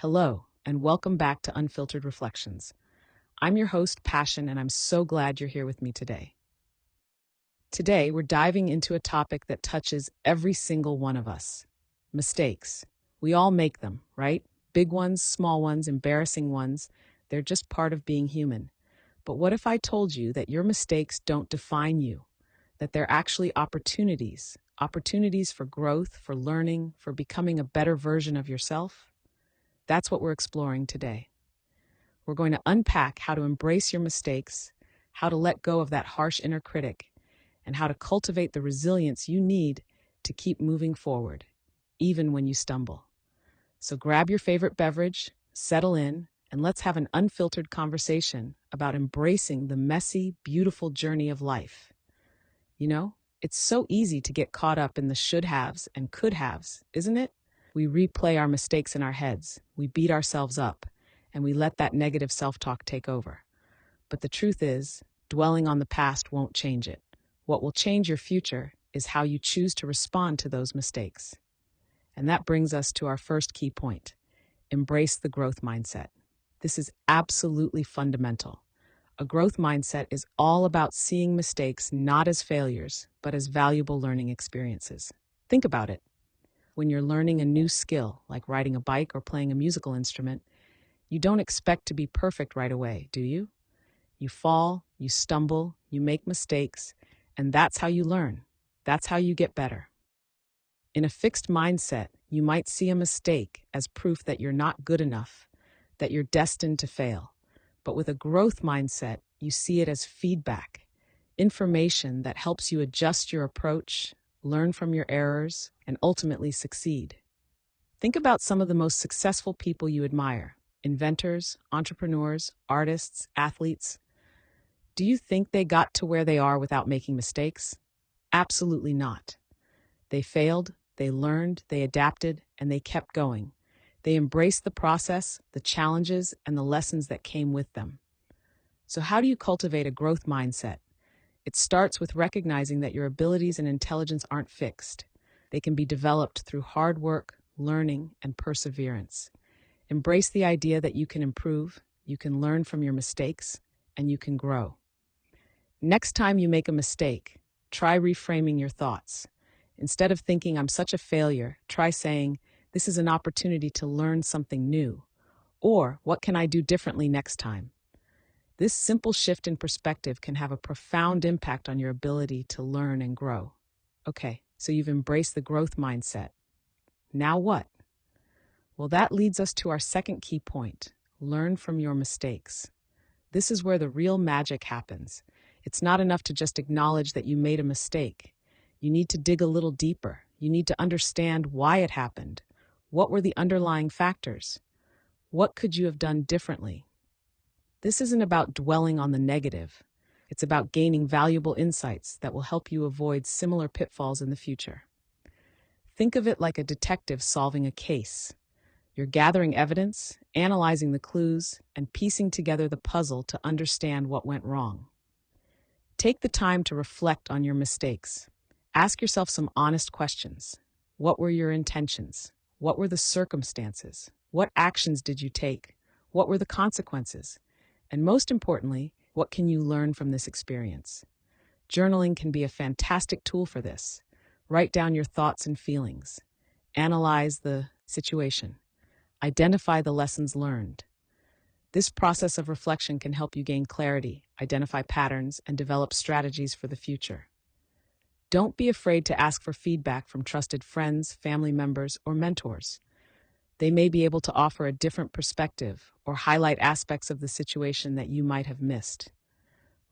Hello, and welcome back to Unfiltered Reflections. I'm your host, Passion, and I'm so glad you're here with me today. Today, we're diving into a topic that touches every single one of us: mistakes. We all make them, right? Big ones, small ones, embarrassing ones. They're just part of being human. But what if I told you that your mistakes don't define you? That they're actually opportunities? Opportunities for growth, for learning, for becoming a better version of yourself? That's what we're exploring today. We're going to unpack how to embrace your mistakes, how to let go of that harsh inner critic, and how to cultivate the resilience you need to keep moving forward, even when you stumble. So grab your favorite beverage, settle in, and let's have an unfiltered conversation about embracing the messy, beautiful journey of life. You know, it's so easy to get caught up in the should-haves and could-haves, isn't it? We replay our mistakes in our heads, we beat ourselves up, and we let that negative self-talk take over. But the truth is, dwelling on the past won't change it. What will change your future is how you choose to respond to those mistakes. And that brings us to our first key point: embrace the growth mindset. This is absolutely fundamental. A growth mindset is all about seeing mistakes not as failures, but as valuable learning experiences. Think about it. When you're learning a new skill, like riding a bike or playing a musical instrument, you don't expect to be perfect right away, do you? You fall, you stumble, you make mistakes, and that's how you learn. That's how you get better. In a fixed mindset, you might see a mistake as proof that you're not good enough, that you're destined to fail. But with a growth mindset, you see it as feedback, information that helps you adjust your approach, learn from your errors, and ultimately succeed. Think about some of the most successful people you admire: inventors, entrepreneurs, artists, athletes. Do you think they got to where they are without making mistakes? Absolutely not. They failed, they learned, they adapted, and they kept going. They embraced the process, the challenges, and the lessons that came with them. So how do you cultivate a growth mindset? It starts with recognizing that your abilities and intelligence aren't fixed. They can be developed through hard work, learning, and perseverance. Embrace the idea that you can improve, you can learn from your mistakes, and you can grow. Next time you make a mistake, try reframing your thoughts. Instead of thinking, "I'm such a failure," try saying, "This is an opportunity to learn something new," or "What can I do differently next time?" This simple shift in perspective can have a profound impact on your ability to learn and grow. Okay, so you've embraced the growth mindset. Now what? Well, that leads us to our second key point: learn from your mistakes. This is where the real magic happens. It's not enough to just acknowledge that you made a mistake. You need to dig a little deeper. You need to understand why it happened. What were the underlying factors? What could you have done differently? This isn't about dwelling on the negative. It's about gaining valuable insights that will help you avoid similar pitfalls in the future. Think of it like a detective solving a case. You're gathering evidence, analyzing the clues, and piecing together the puzzle to understand what went wrong. Take the time to reflect on your mistakes. Ask yourself some honest questions. What were your intentions? What were the circumstances? What actions did you take? What were the consequences? And most importantly, what can you learn from this experience? Journaling can be a fantastic tool for this. Write down your thoughts and feelings. Analyze the situation. Identify the lessons learned. This process of reflection can help you gain clarity, identify patterns, and develop strategies for the future. Don't be afraid to ask for feedback from trusted friends, family members, or mentors. They may be able to offer a different perspective or highlight aspects of the situation that you might have missed.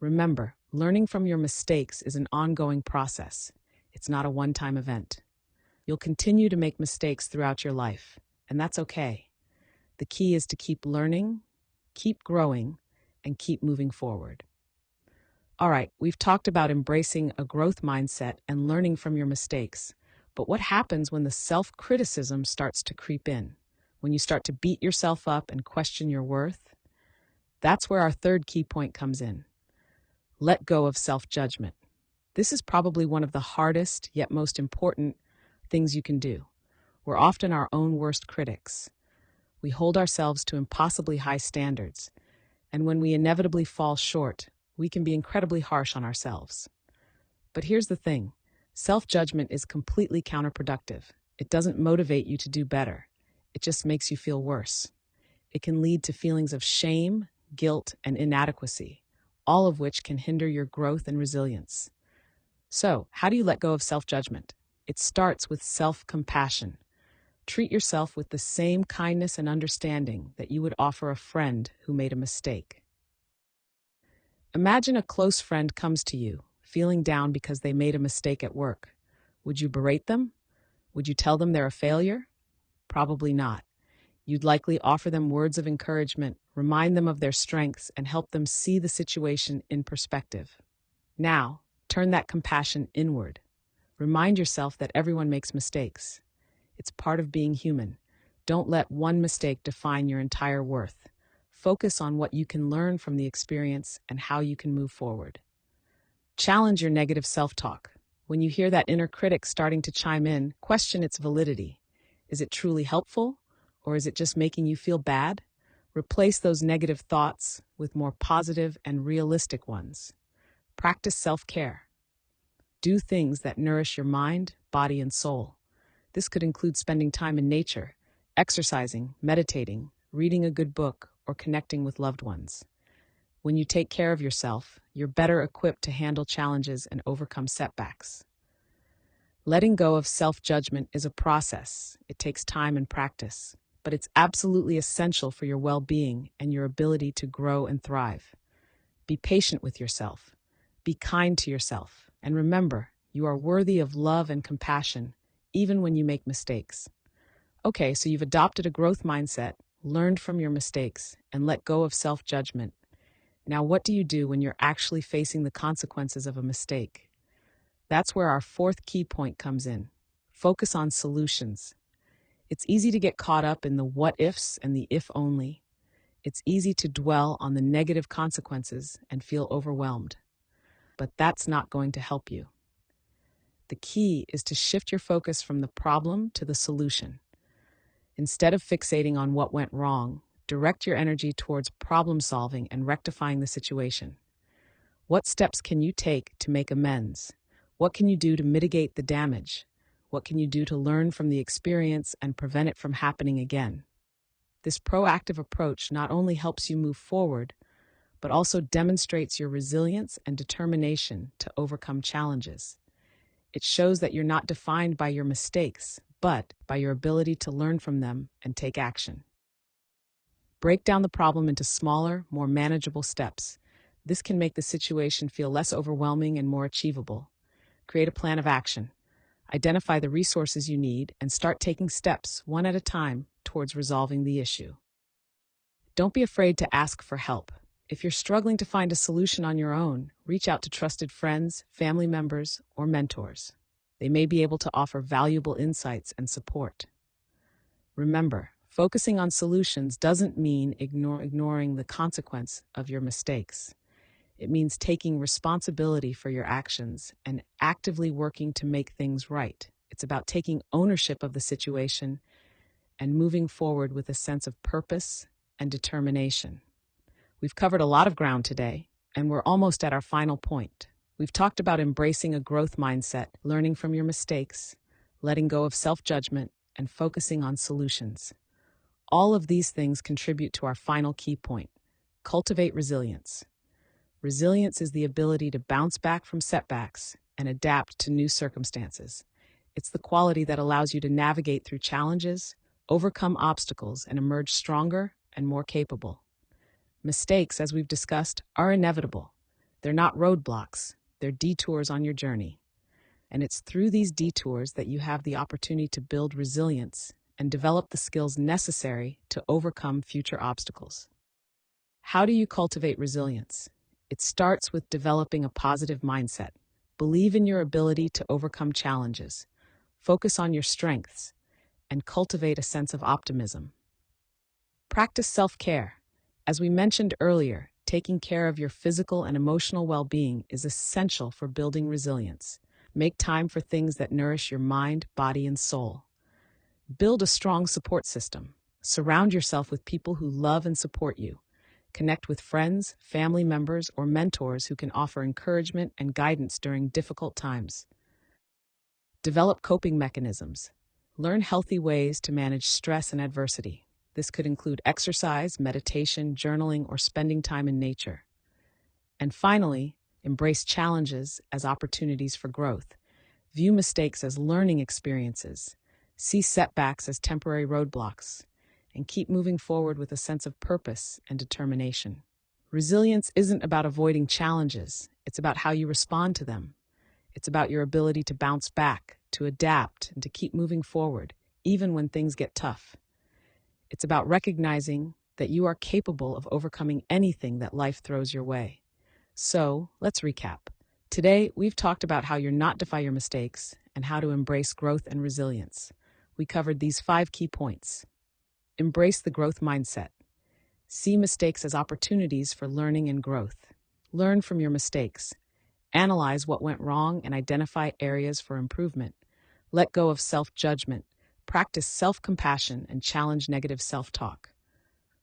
Remember, learning from your mistakes is an ongoing process. It's not a one-time event. You'll continue to make mistakes throughout your life, and that's okay. The key is to keep learning, keep growing, and keep moving forward. All right, we've talked about embracing a growth mindset and learning from your mistakes. But what happens when the self-criticism starts to creep in? When you start to beat yourself up and question your worth? That's where our third key point comes in. Let go of self-judgment. This is probably one of the hardest yet most important things you can do. We're often our own worst critics. We hold ourselves to impossibly high standards, and when we inevitably fall short, we can be incredibly harsh on ourselves. But here's the thing, self-judgment is completely counterproductive. It doesn't motivate you to do better. It just makes you feel worse. It can lead to feelings of shame, guilt, and inadequacy, all of which can hinder your growth and resilience. So, how do you let go of self-judgment? It starts with self-compassion. Treat yourself with the same kindness and understanding that you would offer a friend who made a mistake. Imagine a close friend comes to you, feeling down because they made a mistake at work. Would you berate them? Would you tell them they're a failure? Probably not. You'd likely offer them words of encouragement, remind them of their strengths, and help them see the situation in perspective. Now, turn that compassion inward. Remind yourself that everyone makes mistakes. It's part of being human. Don't let one mistake define your entire worth. Focus on what you can learn from the experience and how you can move forward. Challenge your negative self-talk. When you hear that inner critic starting to chime in, question its validity. Is it truly helpful, or is it just making you feel bad? Replace those negative thoughts with more positive and realistic ones. Practice self-care. Do things that nourish your mind, body, and soul. This could include spending time in nature, exercising, meditating, reading a good book, or connecting with loved ones. When you take care of yourself, you're better equipped to handle challenges and overcome setbacks. Letting go of self-judgment is a process. It takes time and practice, but it's absolutely essential for your well-being and your ability to grow and thrive. Be patient with yourself. Be kind to yourself. And remember, you are worthy of love and compassion, even when you make mistakes. Okay, so you've adopted a growth mindset, learned from your mistakes, and let go of self-judgment. Now, what do you do when you're actually facing the consequences of a mistake? That's where our fourth key point comes in. Focus on solutions. It's easy to get caught up in the what-ifs and the if-only. It's easy to dwell on the negative consequences and feel overwhelmed. But that's not going to help you. The key is to shift your focus from the problem to the solution. Instead of fixating on what went wrong, direct your energy towards problem solving and rectifying the situation. What steps can you take to make amends? What can you do to mitigate the damage? What can you do to learn from the experience and prevent it from happening again? This proactive approach not only helps you move forward, but also demonstrates your resilience and determination to overcome challenges. It shows that you're not defined by your mistakes, but by your ability to learn from them and take action. Break down the problem into smaller, more manageable steps. This can make the situation feel less overwhelming and more achievable. Create a plan of action. Identify the resources you need and start taking steps, one at a time, towards resolving the issue. Don't be afraid to ask for help. If you're struggling to find a solution on your own, reach out to trusted friends, family members, or mentors. They may be able to offer valuable insights and support. Remember, focusing on solutions doesn't mean ignoring the consequence of your mistakes. It means taking responsibility for your actions and actively working to make things right. It's about taking ownership of the situation and moving forward with a sense of purpose and determination. We've covered a lot of ground today, and we're almost at our final point. We've talked about embracing a growth mindset, learning from your mistakes, letting go of self-judgment, and focusing on solutions. All of these things contribute to our final key point: cultivate resilience. Resilience is the ability to bounce back from setbacks and adapt to new circumstances. It's the quality that allows you to navigate through challenges, overcome obstacles, and emerge stronger and more capable. Mistakes, as we've discussed, are inevitable. They're not roadblocks, they're detours on your journey. And it's through these detours that you have the opportunity to build resilience and develop the skills necessary to overcome future obstacles. How do you cultivate resilience? It starts with developing a positive mindset. Believe in your ability to overcome challenges. Focus on your strengths and cultivate a sense of optimism. Practice self-care. As we mentioned earlier, taking care of your physical and emotional well-being is essential for building resilience. Make time for things that nourish your mind, body, and soul. Build a strong support system. Surround yourself with people who love and support you. Connect with friends, family members, or mentors who can offer encouragement and guidance during difficult times. Develop coping mechanisms. Learn healthy ways to manage stress and adversity. This could include exercise, meditation, journaling, or spending time in nature. And finally, embrace challenges as opportunities for growth. View mistakes as learning experiences. See setbacks as temporary roadblocks. And keep moving forward with a sense of purpose and determination. Resilience isn't about avoiding challenges, it's about how you respond to them. It's about your ability to bounce back, to adapt, and to keep moving forward, even when things get tough. It's about recognizing that you are capable of overcoming anything that life throws your way. So, let's recap. Today, we've talked about how you're not defy your mistakes and how to embrace growth and resilience. We covered these 5 key points. Embrace the growth mindset. See mistakes as opportunities for learning and growth. Learn from your mistakes. Analyze what went wrong and identify areas for improvement. Let go of self-judgment. Practice self-compassion and challenge negative self-talk.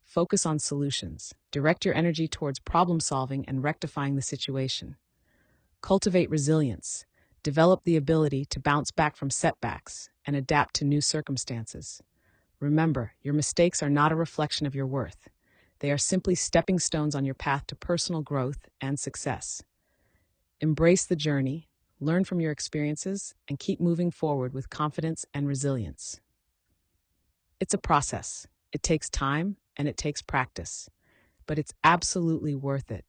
Focus on solutions. Direct your energy towards problem-solving and rectifying the situation. Cultivate resilience. Develop the ability to bounce back from setbacks and adapt to new circumstances. Remember, your mistakes are not a reflection of your worth. They are simply stepping stones on your path to personal growth and success. Embrace the journey, learn from your experiences, and keep moving forward with confidence and resilience. It's a process. It takes time and it takes practice, but it's absolutely worth it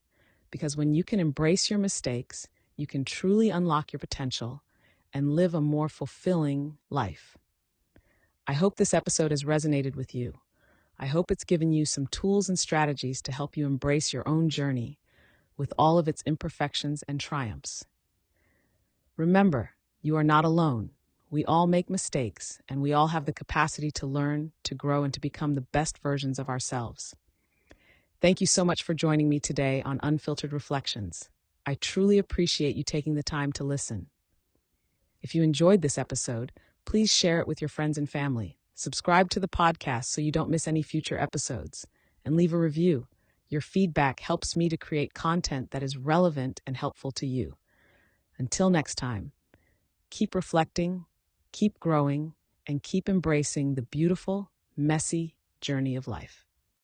because when you can embrace your mistakes, you can truly unlock your potential and live a more fulfilling life. I hope this episode has resonated with you. I hope it's given you some tools and strategies to help you embrace your own journey with all of its imperfections and triumphs. Remember, you are not alone. We all make mistakes, and we all have the capacity to learn, to grow, and to become the best versions of ourselves. Thank you so much for joining me today on Unfiltered Reflections. I truly appreciate you taking the time to listen. If you enjoyed this episode, please share it with your friends and family. Subscribe to the podcast so you don't miss any future episodes, and leave a review. Your feedback helps me to create content that is relevant and helpful to you. Until next time, keep reflecting, keep growing, and keep embracing the beautiful, messy journey of life.